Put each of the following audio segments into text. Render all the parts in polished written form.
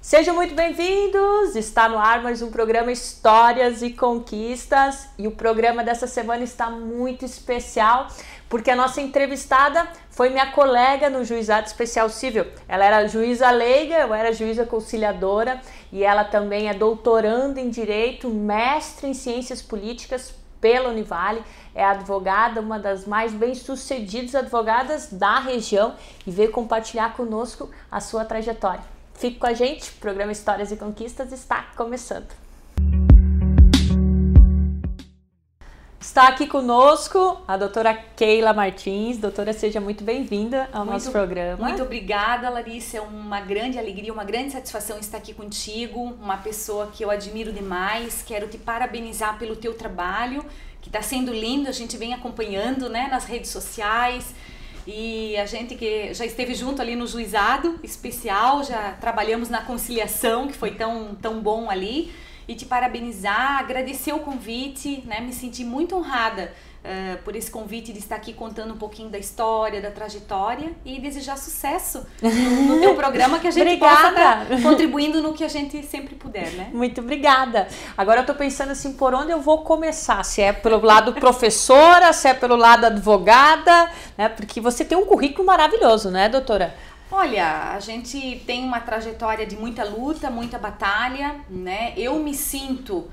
Sejam muito bem-vindos! Está no ar mais um programa Histórias e Conquistas e o programa dessa semana está muito especial porque a nossa entrevistada foi minha colega no Juizado Especial Cível. Ela era juíza leiga, eu era juíza conciliadora e ela também é doutoranda em Direito, mestre em Ciências Políticas pela Univale, é advogada, uma das mais bem-sucedidas advogadas da região e veio compartilhar conosco a sua trajetória. Fique com a gente, o programa Histórias e Conquistas está começando. Está aqui conosco a doutora Keila Martins. Doutora, seja muito bem-vinda ao nosso programa. Muito obrigada, Larissa. É uma grande alegria, uma grande satisfação estar aqui contigo. Uma pessoa que eu admiro demais. Quero te parabenizar pelo teu trabalho, que está sendo lindo. A gente vem acompanhando, né, nas redes sociais. E a gente que já esteve junto ali no juizado especial, já trabalhamos na conciliação, que foi tão bom ali. E te parabenizar, agradecer o convite, né? Me senti muito honrada por esse convite de estar aqui contando um pouquinho da história, da trajetória e desejar sucesso no teu programa, que a gente possa estar contribuindo no que a gente sempre puder, né? Muito obrigada. Agora eu tô pensando assim, por onde eu vou começar? Se é pelo lado professora, se é pelo lado advogada, né? Porque você tem um currículo maravilhoso, né, doutora? Olha, a gente tem uma trajetória de muita luta, muita batalha, né? Eu me sinto,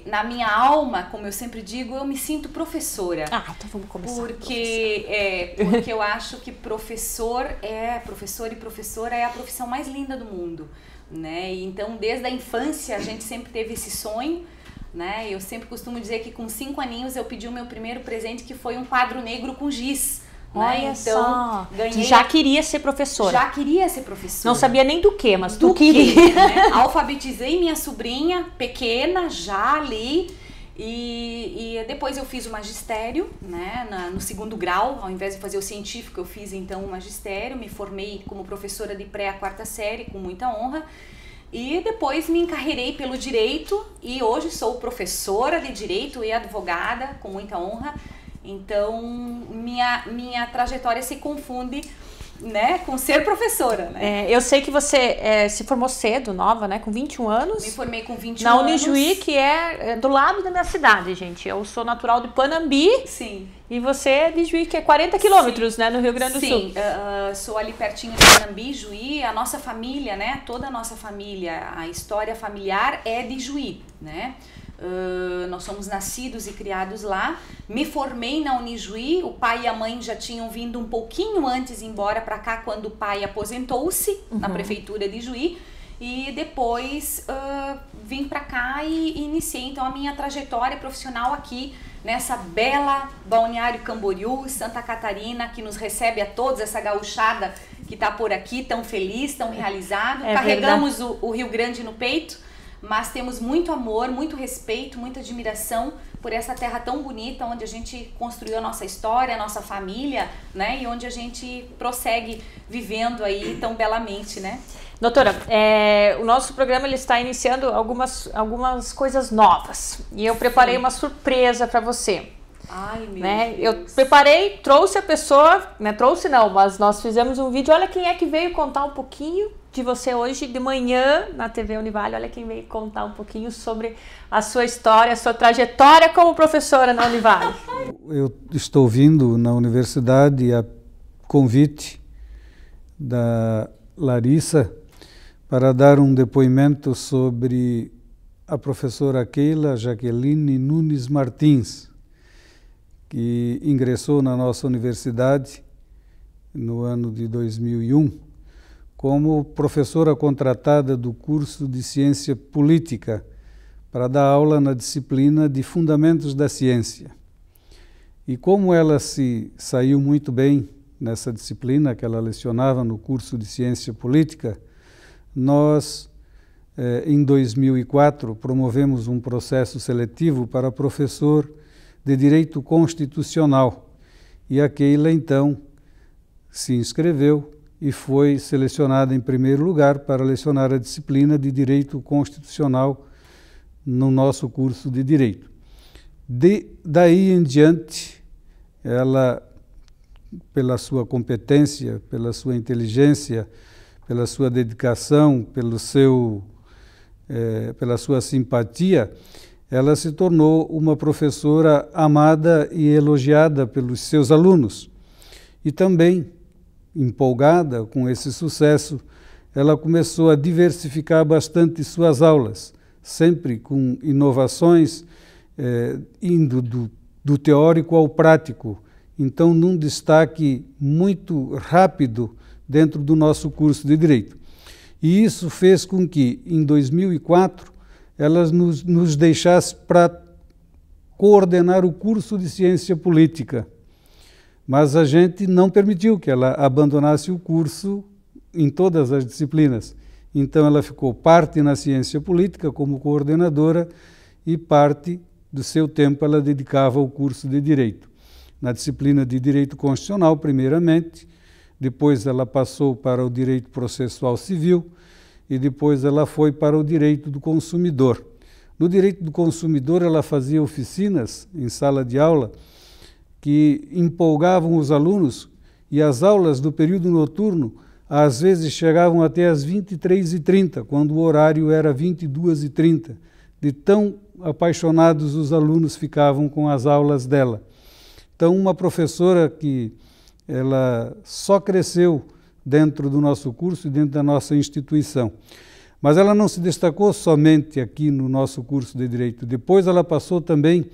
na minha alma, como eu sempre digo, eu me sinto professora. Então vamos começar. Porque eu acho que professor e professora é a profissão mais linda do mundo, né? Então, desde a infância, a gente sempre teve esse sonho, né? Eu sempre costumo dizer que com 5 aninhos eu pedi o meu primeiro presente, que foi um quadro negro com giz. Olha então, só, ganhei... já queria ser professora. Já queria ser professora. Não sabia nem do que, mas do queria. Né? Alfabetizei minha sobrinha pequena, já ali, e depois eu fiz o magistério, né, no 2º grau, ao invés de fazer o científico, eu fiz então o magistério, me formei como professora de pré a 4ª série, com muita honra, e depois me encarreirei pelo direito, e hoje sou professora de direito e advogada, com muita honra. Então, minha trajetória se confunde, né, com ser professora, né? Eu sei que você se formou cedo, nova, né, com 21 anos. Me formei com 21 anos. Na Unijuí, que é do lado da minha cidade, gente. Eu sou natural de Panambi. Sim. E você é de Juí, que é 40 quilômetros, né, no Rio Grande do Sul. Sim, sou ali pertinho de Panambi, Juí. A nossa família, né, toda a nossa família, a história familiar é de Juí, né? Nós somos nascidos e criados lá. Me formei na Unijuí. O pai e a mãe já tinham vindo um pouquinho antes embora para cá, quando o pai aposentou-se na prefeitura de Juí. E depois vim para cá e iniciei então a minha trajetória profissional aqui nessa bela Balneário Camboriú, Santa Catarina, que nos recebe a todos, essa gauchada que está por aqui, tão feliz, tão realizado. Carregamos o Rio Grande no peito, mas temos muito amor, muito respeito, muita admiração por essa terra tão bonita, onde a gente construiu a nossa história, a nossa família, né? E onde a gente prossegue vivendo aí tão belamente, né? Doutora, o nosso programa ele está iniciando algumas coisas novas. E eu preparei uma surpresa para você. Ai, meu Deus. Eu preparei, trouxe a pessoa, né? Trouxe não, mas nós fizemos um vídeo. Olha quem é que veio contar um pouquinho de você hoje de manhã na TV Univale. Olha quem veio contar um pouquinho sobre a sua história, a sua trajetória como professora na Univale. Eu estou vindo na universidade a convite da Larissa para dar um depoimento sobre a professora Keila Jaqueline Nunes Martins, que ingressou na nossa universidade no ano de 2001 como professora contratada do curso de Ciência Política para dar aula na disciplina de Fundamentos da Ciência. E como ela se saiu muito bem nessa disciplina que ela lecionava no curso de Ciência Política, nós, em 2004, promovemos um processo seletivo para professor de Direito Constitucional. E a Keila, então, se inscreveu e foi selecionada em primeiro lugar para lecionar a disciplina de Direito Constitucional no nosso curso de Direito. Daí em diante, ela, pela sua competência, pela sua inteligência, pela sua dedicação, pela sua simpatia, ela se tornou uma professora amada e elogiada pelos seus alunos. E também, empolgada com esse sucesso, ela começou a diversificar bastante suas aulas, sempre com inovações, indo do teórico ao prático. Então, num destaque muito rápido dentro do nosso curso de Direito. E isso fez com que, em 2004, ela nos deixasse para coordenar o curso de Ciência Política. Mas a gente não permitiu que ela abandonasse o curso em todas as disciplinas. Então, ela ficou parte na Ciência Política como coordenadora e parte do seu tempo ela dedicava ao curso de Direito. Na disciplina de Direito Constitucional, primeiramente, depois ela passou para o Direito Processual Civil e depois ela foi para o Direito do Consumidor. No Direito do Consumidor, ela fazia oficinas em sala de aula que empolgavam os alunos e as aulas do período noturno às vezes chegavam até às 23h30, quando o horário era 22h30, de tão apaixonados os alunos ficavam com as aulas dela. Então, uma professora que ela só cresceu dentro do nosso curso e dentro da nossa instituição. Mas ela não se destacou somente aqui no nosso curso de Direito. Depois ela passou também,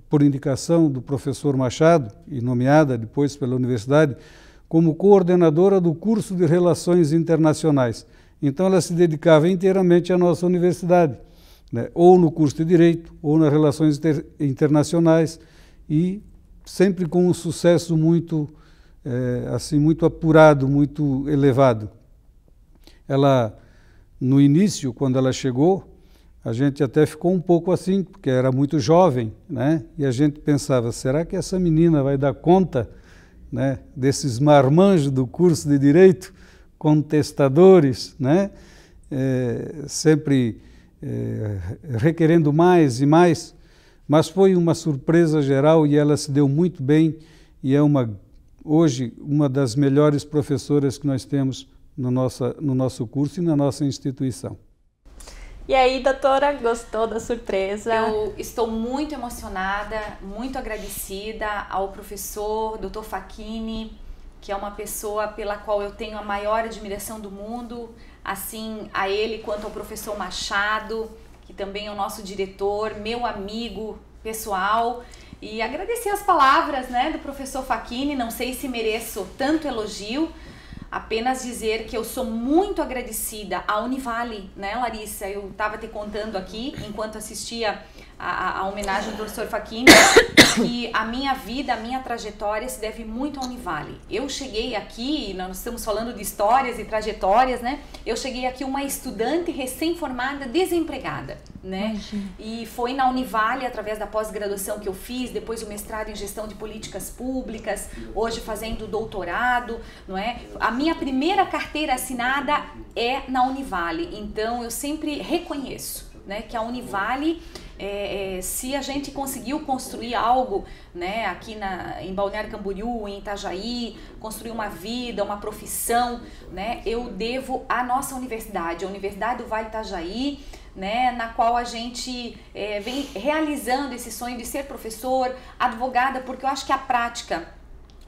por indicação do professor Machado, e nomeada depois pela universidade, como coordenadora do curso de Relações Internacionais. Então ela se dedicava inteiramente à nossa universidade, né? Ou no curso de Direito, ou nas Relações Internacionais, e sempre com um sucesso muito, muito apurado, muito elevado. Ela, no início, quando ela chegou, a gente até ficou um pouco assim, porque era muito jovem, né? E a gente pensava, será que essa menina vai dar conta, né, desses marmanjos do curso de Direito, contestadores, né? Sempre requerendo mais e mais, mas foi uma surpresa geral e ela se deu muito bem e é hoje uma das melhores professoras que nós temos no nosso curso e na nossa instituição. E aí, doutora, gostou da surpresa? Eu estou muito emocionada, muito agradecida ao professor Dr. Facchini, que é uma pessoa pela qual eu tenho a maior admiração do mundo, assim a ele quanto ao professor Machado, que também é o nosso diretor, meu amigo pessoal, e agradecer as palavras, né, do professor Facchini. Não sei se mereço tanto elogio, apenas dizer que eu sou muito agradecida à Univale, né, Larissa? Eu estava te contando aqui, enquanto assistia a homenagem do professor Facchini, que a minha vida, a minha trajetória se deve muito à Univale. Eu cheguei aqui, nós estamos falando de histórias e trajetórias, né? Eu cheguei aqui uma estudante recém-formada, desempregada, né? Imagina. E foi na Univale, através da pós-graduação que eu fiz, depois o mestrado em gestão de políticas públicas, hoje fazendo doutorado, não é? A minha primeira carteira assinada é na Univale, então eu sempre reconheço, né, que a Univale, se a gente conseguiu construir algo, né, aqui em Balneário Camboriú, em Itajaí, construir uma vida, uma profissão, né, eu devo à nossa universidade, a Universidade do Vale Itajaí, né, na qual a gente vem realizando esse sonho de ser professor, advogada, porque eu acho que a prática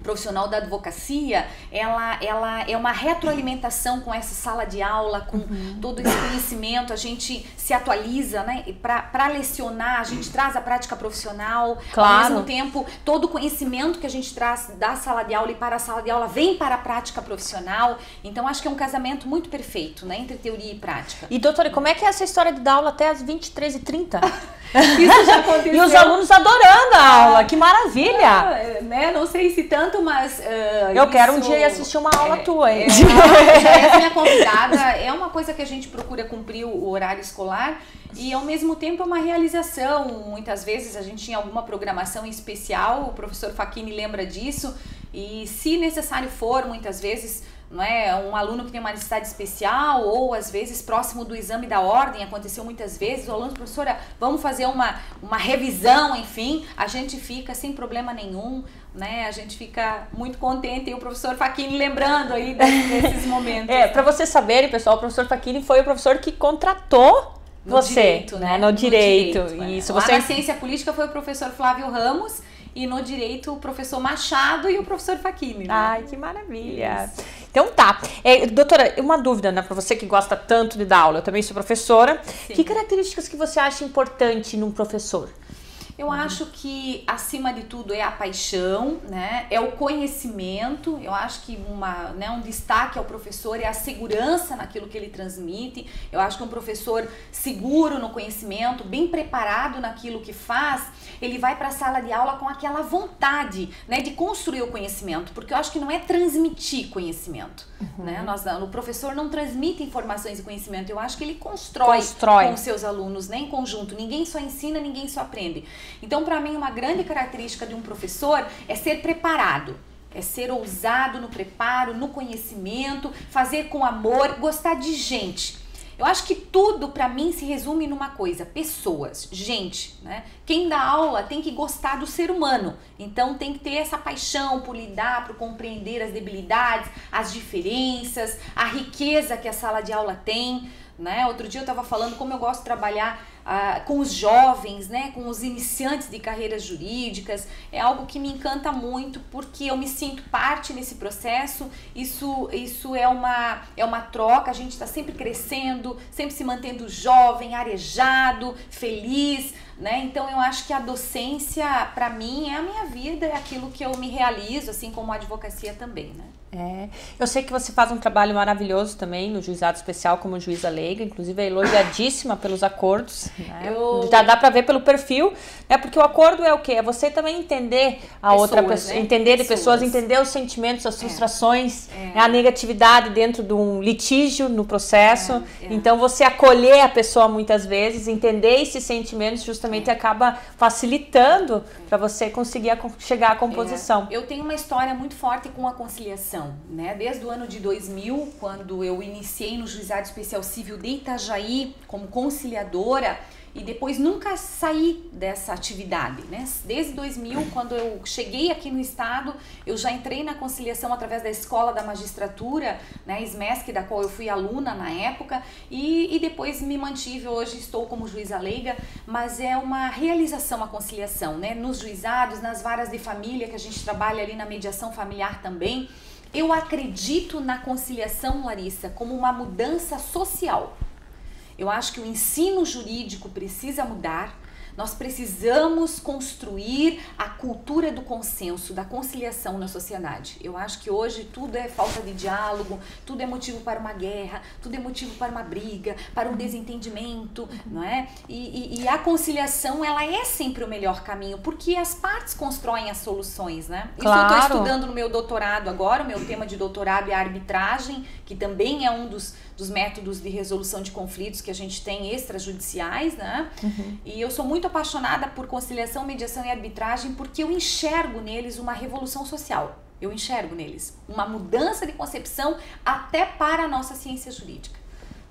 profissional da advocacia, ela é uma retroalimentação com essa sala de aula, com todo esse conhecimento, a gente se atualiza, né? Para lecionar, a gente traz a prática profissional, claro. Ao mesmo tempo, todo o conhecimento que a gente traz da sala de aula e para a sala de aula vem para a prática profissional, então acho que é um casamento muito perfeito, né? Entre teoria e prática. E doutora, como é que é essa história de dar aula até às 23h30? Isso já aconteceu. E os alunos adorando a aula, que maravilha! Né? Não sei se tanto, mas... eu quero um dia ir assistir uma aula tua, hein? Já é minha convidada, é uma coisa que a gente procura cumprir o horário escolar e ao mesmo tempo é uma realização. Muitas vezes a gente tinha alguma programação especial, o professor Facchini lembra disso, e se necessário for, muitas vezes não é? Um aluno que tem uma necessidade especial ou às vezes próximo do exame da ordem, aconteceu muitas vezes, o aluno, professora, vamos fazer uma revisão, enfim, a gente fica sem problema nenhum, né? A gente fica muito contente, e o professor Facchini lembrando aí desses momentos. Para vocês saberem, pessoal, o professor Facchini foi o professor que contratou você, direito, né? No direito. Isso. Lá na ciência política foi o professor Flávio Ramos e no direito o professor Machado e o professor Facchini. Né? Ai, que maravilha. Isso. Então tá. Doutora, uma dúvida, né, para você que gosta tanto de dar aula, eu também sou professora. Sim. Que características que você acha importante num professor? Eu acho que, acima de tudo, é a paixão, né? É o conhecimento. Eu acho que um destaque ao professor é a segurança naquilo que ele transmite. Eu acho que um professor seguro no conhecimento, bem preparado naquilo que faz, ele vai para a sala de aula com aquela vontade, né, de construir o conhecimento. Porque eu acho que não é transmitir conhecimento. Né? O professor não transmite informações e conhecimento. Eu acho que ele constrói. Com os seus alunos, né, em conjunto. Ninguém só ensina, ninguém só aprende. Então, para mim, uma grande característica de um professor é ser preparado, é ser ousado no preparo, no conhecimento, fazer com amor, gostar de gente. Eu acho que tudo, para mim, se resume numa coisa: pessoas, gente, né? Quem dá aula tem que gostar do ser humano, então tem que ter essa paixão por lidar, por compreender as debilidades, as diferenças, a riqueza que a sala de aula tem. Né? Outro dia eu estava falando como eu gosto de trabalhar com os jovens, né? Com os iniciantes de carreiras jurídicas. É algo que me encanta muito porque eu me sinto parte nesse processo. Isso é uma troca, a gente está sempre crescendo, sempre se mantendo jovem, arejado, feliz. Né? Então eu acho que a docência, para mim, é a minha vida, é aquilo que eu me realizo, assim como a advocacia também, né? Eu sei que você faz um trabalho maravilhoso também no juizado especial como juíza leiga, inclusive é elogiadíssima pelos acordos, né? Já dá para ver pelo perfil, né? Porque o acordo é o quê? É você também entender a outra pessoa, né? Entender de pessoas, entender os sentimentos, as frustrações, a negatividade dentro de um litígio no processo. Então você acolher a pessoa muitas vezes, entender esses sentimentos justamente acaba facilitando para você conseguir chegar à composição. Eu tenho uma história muito forte com a conciliação, né? Desde o ano de 2000, quando eu iniciei no Juizado Especial Civil de Itajaí como conciliadora, e depois nunca saí dessa atividade, né? Desde 2000, quando eu cheguei aqui no estado, eu já entrei na conciliação através da Escola da Magistratura, né, SMESC, da qual eu fui aluna na época, e depois me mantive, hoje estou como juíza leiga, mas é uma realização a conciliação, né? Nos juizados, nas varas de família, que a gente trabalha ali na mediação familiar também. Eu acredito na conciliação, Larissa, como uma mudança social. Eu acho que o ensino jurídico precisa mudar. Nós precisamos construir a cultura do consenso, da conciliação na sociedade. Eu acho que hoje tudo é falta de diálogo, tudo é motivo para uma guerra, tudo é motivo para uma briga, para um desentendimento, não é? E a conciliação, ela é sempre o melhor caminho, porque as partes constroem as soluções, né? Claro. Isso eu estou estudando no meu doutorado agora, o meu tema de doutorado é a arbitragem, que também é um dos métodos de resolução de conflitos que a gente tem extrajudiciais, né? E eu sou muito apaixonada por conciliação, mediação e arbitragem porque eu enxergo neles uma revolução social. Eu enxergo neles uma mudança de concepção até para a nossa ciência jurídica.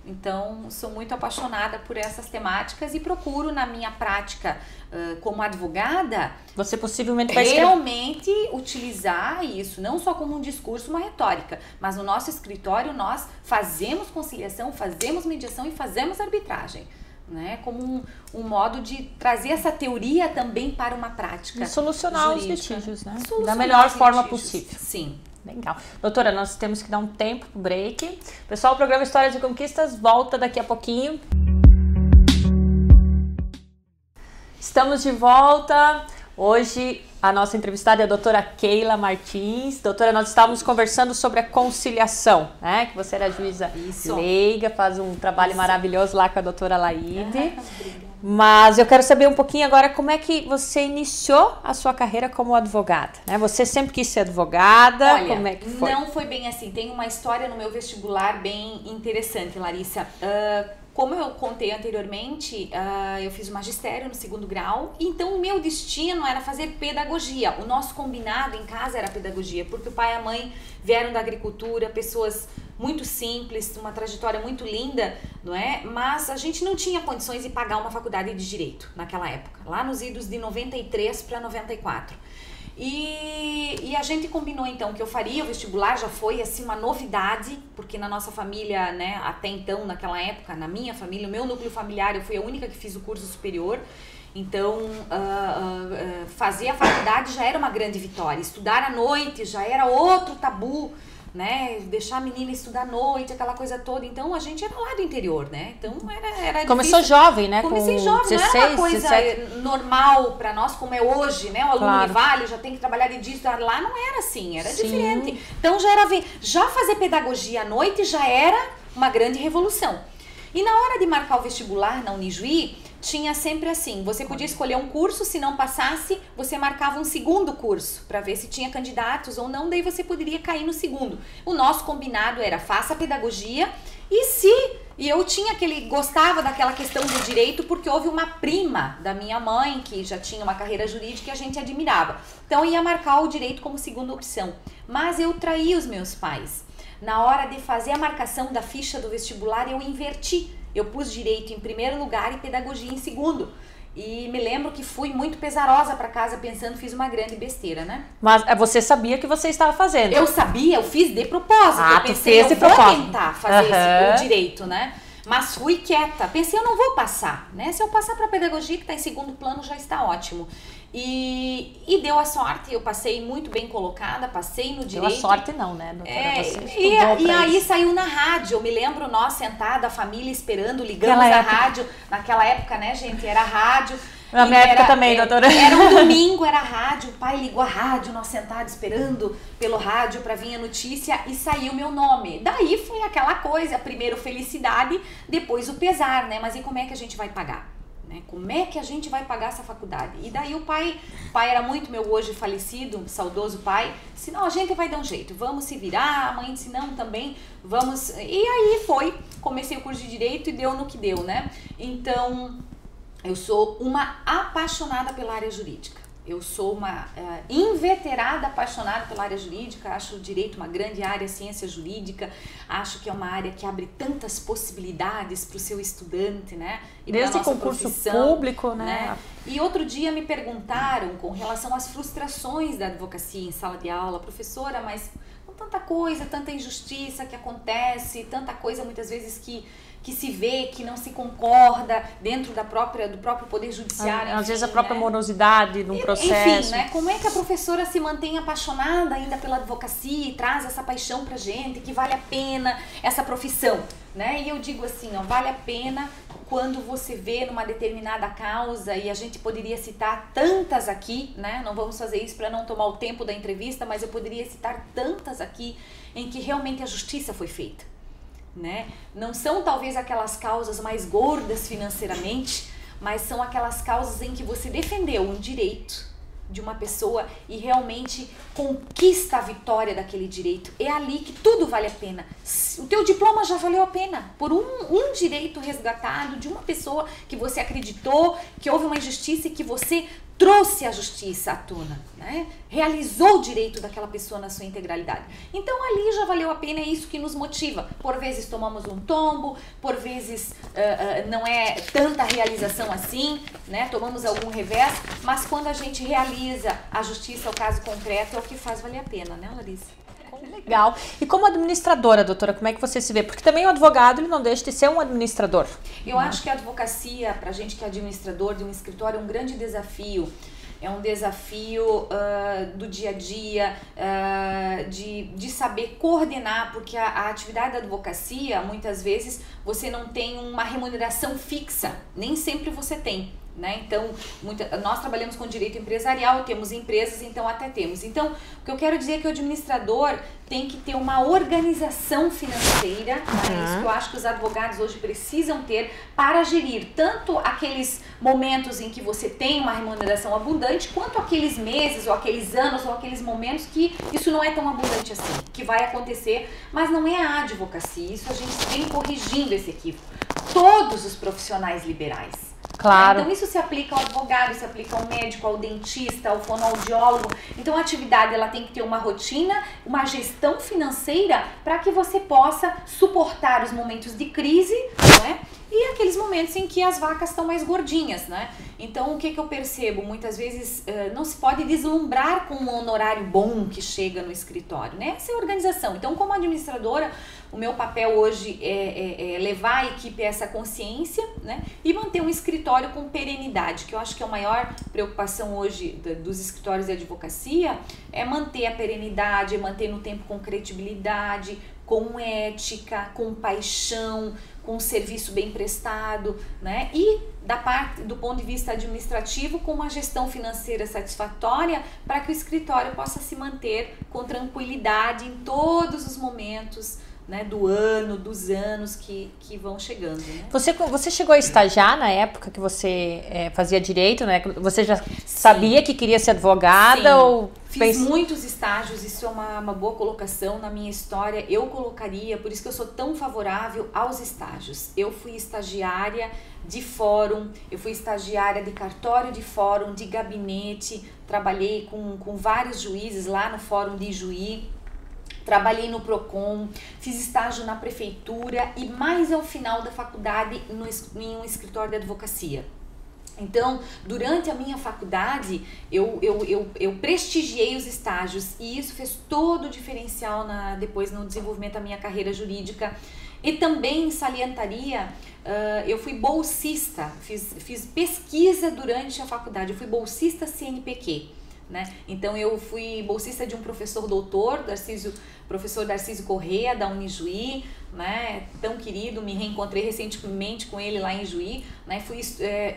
Então, sou muito apaixonada por essas temáticas e procuro na minha prática como advogada... Você possivelmente vai realmente utilizar isso, não só como um discurso, uma retórica, mas no nosso escritório nós fazemos conciliação, fazemos mediação e fazemos arbitragem. Né, como um modo de trazer essa teoria também para uma prática e solucionar jurídica. Os litígios, né? Da melhor forma possível. Sim. Legal. Doutora, nós temos que dar um tempo pro break. Pessoal, o programa Histórias e Conquistas volta daqui a pouquinho. Estamos de volta. Hoje a nossa entrevistada é a doutora Keila Martins. Doutora, nós estávamos conversando sobre a conciliação, né? Que você era juíza leiga, faz um trabalho maravilhoso lá com a doutora Laide. Mas eu quero saber um pouquinho agora como é que você iniciou a sua carreira como advogada, né? Você sempre quis ser advogada? Olha, como é que foi? Não foi bem assim. Tem uma história no meu vestibular bem interessante, Larissa. como eu contei anteriormente, eu fiz o magistério no 2º grau, então o meu destino era fazer pedagogia. O nosso combinado em casa era pedagogia, porque o pai e a mãe vieram da agricultura, pessoas muito simples, uma trajetória muito linda, não é? Mas a gente não tinha condições de pagar uma faculdade de Direito naquela época, lá nos idos de 93 para 94. E a gente combinou então que eu faria o vestibular, já foi assim uma novidade, porque na nossa família, né, até então, naquela época, na minha família, o meu núcleo familiar, eu fui a única que fiz o curso superior, então fazer a faculdade já era uma grande vitória, estudar à noite já era outro tabu, né, deixar a menina estudar à noite, aquela coisa toda. Então a gente era lá do interior, né, então era Começou difícil. Jovem, né? Comecei com jovem, 16, não era uma coisa 17. normal para nós como é hoje, né, o aluno Claro. Univale já tem que trabalhar de dia, estudar lá, não era assim, era Sim. diferente. Então já fazer pedagogia à noite já era uma grande revolução. E na hora de marcar o vestibular na Unijuí, tinha sempre assim, você podia escolher um curso, se não passasse, você marcava um segundo curso, para ver se tinha candidatos ou não, daí você poderia cair no segundo. O nosso combinado era, faça pedagogia, e eu gostava daquela questão do direito, porque houve uma prima da minha mãe, que já tinha uma carreira jurídica e a gente admirava. Então eu ia marcar o direito como segunda opção, mas eu traí os meus pais. Na hora de fazer a marcação da ficha do vestibular, eu inverti. Eu pus direito em primeiro lugar e pedagogia em segundo. E me lembro que fui muito pesarosa para casa pensando, fiz uma grande besteira, né? Mas você sabia que você estava fazendo. Eu sabia, eu fiz de propósito. Ah, eu tu pensei, fez de eu vou propósito. tentar fazer Aham. o direito, né? Mas fui quieta. Pensei, eu não vou passar, né? Se eu passar para pedagogia, que está em segundo plano, já está ótimo. E deu a sorte, eu passei muito bem colocada, passei no direito. Deu a sorte não, né, doutora? Você estudou E pra aí isso. saiu na rádio, eu me lembro nós sentada, a família esperando, ligamos Naquela a época. rádio, naquela época, né, gente, era rádio. Na E minha época também, doutora. Era um domingo, era rádio, o pai ligou a rádio, nós sentados esperando pelo rádio para vir a notícia e saiu meu nome. Daí foi aquela coisa, primeiro felicidade, depois o pesar, né, mas e como é que a gente vai pagar? Né? Como é que a gente vai pagar essa faculdade? E daí o pai era muito meu hoje falecido, saudoso pai, disse, não, a gente vai dar um jeito, vamos se virar, a mãe disse, não, também, vamos, e aí comecei o curso de Direito e deu no que deu, né? Então, eu sou uma apaixonada pela área jurídica. Eu sou uma inveterada apaixonada pela área jurídica, acho o direito uma grande área, ciência jurídica, acho que é uma área que abre tantas possibilidades para o seu estudante, né? E desde concurso público, né? E outro dia me perguntaram com relação às frustrações da advocacia em sala de aula, professora, mas com tanta coisa, tanta injustiça que acontece, tanta coisa muitas vezes que se vê, que não se concorda dentro do próprio Poder Judiciário. Às enfim, vezes a própria né? morosidade num processo. Enfim, né? Como é que a professora se mantém apaixonada ainda pela advocacia e traz essa paixão pra gente, que vale a pena essa profissão, né? E eu digo assim, ó, vale a pena quando você vê numa determinada causa, e a gente poderia citar tantas aqui, né? Não vamos fazer isso para não tomar o tempo da entrevista, mas eu poderia citar tantas aqui em que realmente a justiça foi feita. Né? Não são talvez aquelas causas mais gordas financeiramente, mas são aquelas causas em que você defendeu um direito de uma pessoa e realmente conquista a vitória daquele direito. É ali que tudo vale a pena. O teu diploma já valeu a pena por um direito resgatado de uma pessoa que você acreditou, que houve uma injustiça e que você trouxe a justiça à tona, né? Realizou o direito daquela pessoa na sua integralidade. Então ali já valeu a pena, é isso que nos motiva. Por vezes tomamos um tombo, por vezes não é tanta realização assim, né? Tomamos algum revés, mas quando a gente realiza a justiça, o caso concreto, é o que faz valer a pena, né, Larissa? Legal. E como administradora, doutora, como é que você se vê? Porque também o advogado, ele não deixa de ser um administrador. Eu acho que a advocacia, pra gente que é administrador de um escritório, é um grande desafio. É um desafio do dia a dia, de saber coordenar, porque a atividade da advocacia, muitas vezes, você não tem uma remuneração fixa, nem sempre você tem. Né? Então, nós trabalhamos com direito empresarial, temos empresas, então até temos. Então, o que eu quero dizer é que o administrador tem que ter uma organização financeira, né? Isso que eu acho que os advogados hoje precisam ter para gerir tanto aqueles momentos em que você tem uma remuneração abundante, quanto aqueles meses, ou aqueles anos, ou aqueles momentos que isso não é tão abundante assim, que vai acontecer, mas não é a advocacia, isso a gente vem corrigindo esse equívoco. todos os profissionais liberais. Claro. Então isso se aplica ao advogado, se aplica ao médico, ao dentista, ao fonoaudiólogo. Então a atividade ela tem que ter uma rotina, uma gestão financeira para que você possa suportar os momentos de crise, né? E aqueles momentos em que as vacas estão mais gordinhas, né? Então o que eu percebo? Muitas vezes não se pode deslumbrar com um honorário bom que chega no escritório, né? Essa é a organização. Então, como administradora, o meu papel hoje é levar a equipe a essa consciência, né? E manter um escritório com perenidade, que eu acho que é a maior preocupação hoje dos escritórios de advocacia, é manter a perenidade, é manter no tempo com credibilidade, com ética, com paixão, com um serviço bem prestado, né? E do ponto de vista administrativo, com uma gestão financeira satisfatória para que o escritório possa se manter com tranquilidade em todos os momentos, né, do ano, dos anos que vão chegando. Né? Você chegou a estagiar na época que você fazia direito, né? Você já sabia que queria ser advogada? Sim. Ou fiz muitos estágios, isso é uma boa colocação na minha história. Eu colocaria, por isso que eu sou tão favorável aos estágios. Eu fui estagiária de fórum, eu fui estagiária de cartório de fórum, de gabinete, trabalhei com vários juízes lá no fórum de Ijuí. Trabalhei no Procon, fiz estágio na prefeitura e mais ao final da faculdade em um escritório de advocacia. Então, durante a minha faculdade, eu prestigiei os estágios e isso fez todo o diferencial depois no desenvolvimento da minha carreira jurídica. E também salientaria, eu fui bolsista, fiz pesquisa durante a faculdade, eu fui bolsista CNPq. Né? Então eu fui bolsista de um professor doutor, professor Darcísio Corrêa, da Unijuí, né? Tão querido, me reencontrei recentemente com ele lá em Juí, né? Fui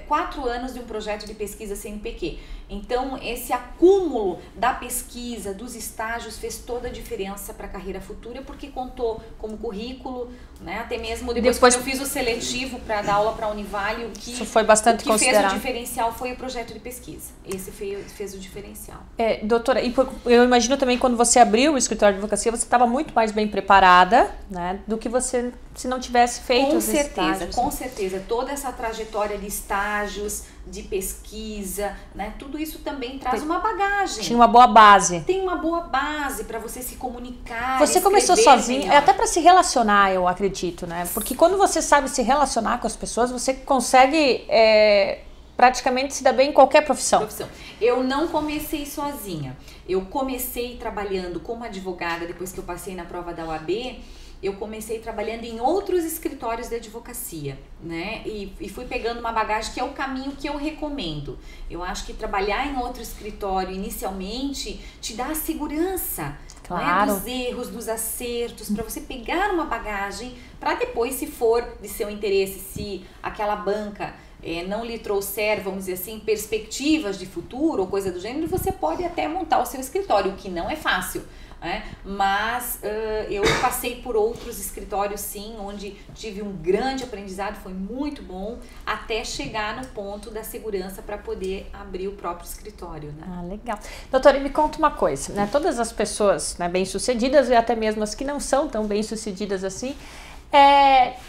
4 anos de um projeto de pesquisa CNPq. Então esse acúmulo da pesquisa, dos estágios fez toda a diferença para a carreira futura, porque contou como currículo, né? Até mesmo depois que eu fiz o seletivo para dar aula para a Univale, o que, isso foi bastante considerado. Fez o diferencial foi o projeto de pesquisa. Esse fez o diferencial. Doutora, e eu imagino também quando você abriu o escritório de advocacia, você estava muito mais bem preparada, né, do que você se não tivesse feito os estágios. Com certeza. Toda essa trajetória de estágios, de pesquisa, né, tudo isso também traz uma bagagem. Tinha uma boa base. Tem uma boa base para você se comunicar. Você começou sozinha, até para se relacionar, eu acredito, né? Porque quando você sabe se relacionar com as pessoas, você consegue praticamente se dar bem em qualquer profissão. Eu não comecei sozinha. Eu comecei trabalhando como advogada depois que eu passei na prova da OAB. Eu comecei trabalhando em outros escritórios de advocacia, né? E fui pegando uma bagagem que é o caminho que eu recomendo. Eu acho que trabalhar em outro escritório inicialmente te dá a segurança, claro, né? Dos erros, dos acertos, para você pegar uma bagagem para depois, se for de seu interesse, se aquela banca não lhe trouxer, vamos dizer assim, perspectivas de futuro ou coisa do gênero, você pode até montar o seu escritório, o que não é fácil. Mas eu passei por outros escritórios sim, onde tive um grande aprendizado, foi muito bom, até chegar no ponto da segurança para poder abrir o próprio escritório, né? Ah, legal. Doutora, me conta uma coisa, né? Todas as pessoas, né, bem-sucedidas e até mesmo as que não são tão bem-sucedidas assim,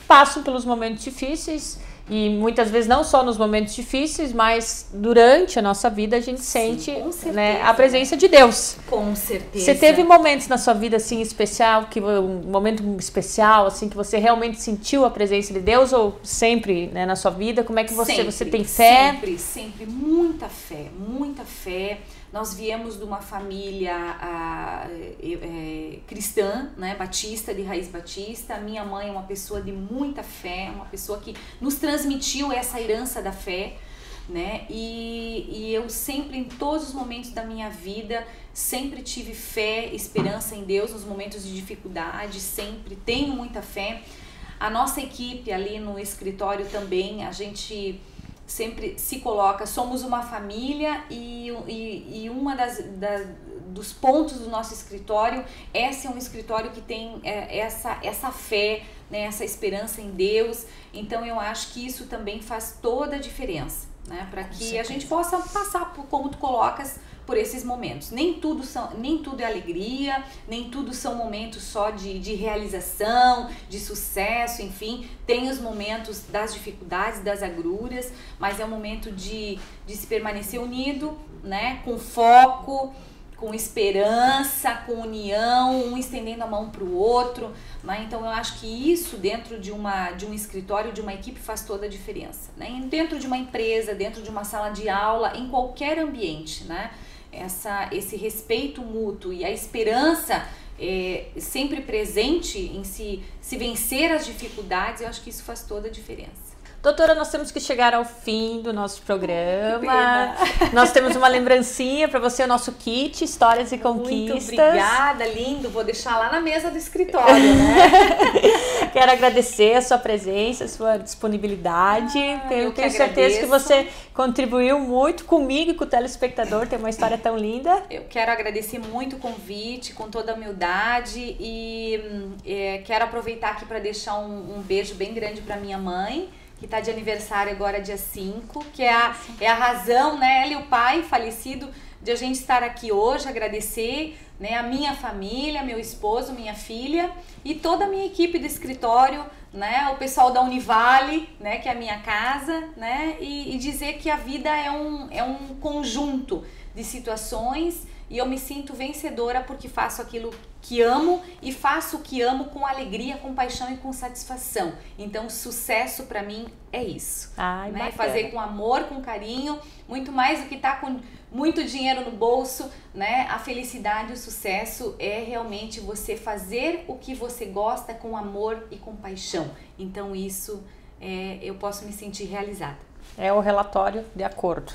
passam pelos momentos difíceis. E muitas vezes não só nos momentos difíceis, mas durante a nossa vida a gente sente, né, a presença de Deus. Com certeza. Você teve momentos na sua vida assim especial, um momento especial assim que você realmente sentiu a presença de Deus, ou sempre, né, na sua vida? Como é que você tem fé? Sempre, muita fé, muita fé. Nós viemos de uma família cristã, né, batista, de raiz batista. A minha mãe é uma pessoa de muita fé, uma pessoa que nos transmitiu essa herança da fé, né? E eu sempre, em todos os momentos da minha vida, sempre tive fé, esperança em Deus nos momentos de dificuldade, sempre tenho muita fé. A nossa equipe ali no escritório também, a gente sempre se coloca, somos uma família e uma dos pontos do nosso escritório, esse é um escritório que tem essa fé, né, essa esperança em Deus. Então eu acho que isso também faz toda a diferença, né, para que a gente possa passar por, como tu colocas, por esses momentos. Nem tudo é alegria, nem tudo são momentos só de realização, de sucesso, enfim, tem os momentos das dificuldades, das agruras, mas é um momento de se permanecer unido, né, com foco, com esperança, com união, um estendendo a mão para o outro, né? Então eu acho que isso dentro de um escritório, de uma equipe, faz toda a diferença, né? Dentro de uma empresa, dentro de uma sala de aula, em qualquer ambiente, né? Esse respeito mútuo e a esperança sempre presente em se vencer as dificuldades, eu acho que isso faz toda a diferença. Doutora, nós temos que chegar ao fim do nosso programa. Nós temos uma lembrancinha para você, o nosso kit Histórias e Conquistas. Muito obrigada, lindo. Vou deixar lá na mesa do escritório, né? Quero agradecer a sua presença, a sua disponibilidade. Eu tenho certeza que você contribuiu muito comigo e com o telespectador, tem uma história tão linda. Eu quero agradecer muito o convite, com toda a humildade, e quero aproveitar aqui para deixar um beijo bem grande para minha mãe, que está de aniversário agora dia 5, que é a razão, né, ela e o pai falecido, de a gente estar aqui hoje, agradecer, né, a minha família, meu esposo, minha filha e toda a minha equipe do escritório, né, o pessoal da Univale, né, que é a minha casa, né, e dizer que a vida é um conjunto de situações, e eu me sinto vencedora porque faço aquilo que amo e faço o que amo com alegria, com paixão e com satisfação. Então, sucesso para mim é isso. Ai, né? Fazer com amor, com carinho, muito mais do que estar com muito dinheiro no bolso, né? A felicidade, o sucesso é realmente você fazer o que você gosta com amor e com paixão. Então, isso eu posso me sentir realizada. É o relatório de acordo.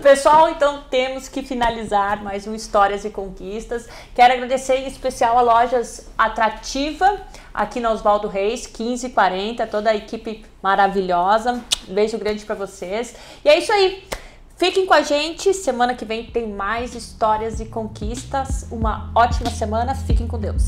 Pessoal, então temos que finalizar mais um Histórias e Conquistas. Quero agradecer em especial a Lojas Atrativa, aqui na Oswaldo Reis, 1540, toda a equipe maravilhosa. Um beijo grande para vocês. E é isso aí. Fiquem com a gente, semana que vem tem mais Histórias e Conquistas. Uma ótima semana, fiquem com Deus.